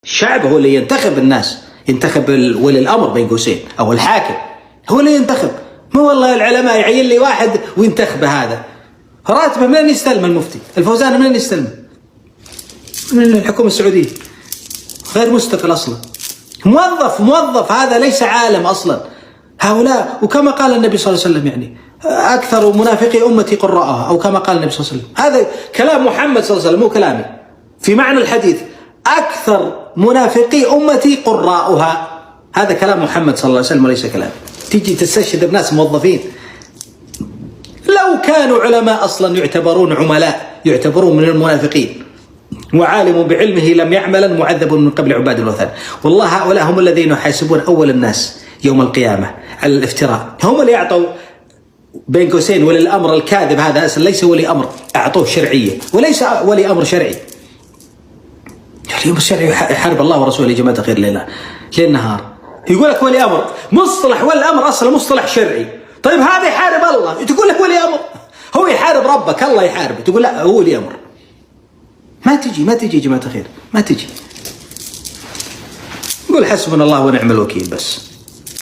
الشعب هو اللي ينتخب الناس، ينتخب ولي الأمر بين قوسين أو الحاكم، هو اللي ينتخب. مو والله العلماء يعين لي واحد وينتخبه. هذا راتبه منين يستلم المفتي؟ الفوزان منين يستلم؟ من الحكومة السعودية، غير مستقل أصلا، موظف. هذا ليس عالم أصلا هؤلاء. وكما قال النبي صلى الله عليه وسلم يعني أكثر منافقي أمتي قراءها، أو كما قال النبي صلى الله عليه وسلم. هذا كلام محمد صلى الله عليه وسلم مو كلامي، في معنى الحديث أكثر منافقي أمتي قراءها، هذا كلام محمد صلى الله عليه وسلم وليس كلامي. تيجي تستشهد بناس موظفين، لو كانوا علماء أصلا يعتبرون عملاء، يعتبرون من المنافقين. وعالم بعلمه لم يعملا معذب من قبل عباد الوثن. والله هؤلاء هم الذين يحاسبون أول الناس يوم القيامة على الافتراء. هم اللي يعطوا بين قوسين ولي الأمر الكاذب هذا، أصلا ليس ولي أمر، أعطوه شرعية وليس ولي أمر شرعي. اليوم الشرعي يحارب الله ورسوله يا جماعة الخير ليل نهار. يقول لك ولي أمر، مصطلح ولي الأمر أصلا مصطلح شرعي. طيب هذا يحارب الله، تقول لك ولي أمر، هو يحارب ربك، الله يحاربه، تقول لا هو ولي أمر. ما تجي يا جماعة الخير، ما تجي. قول حسبنا الله ونعم الوكيل بس.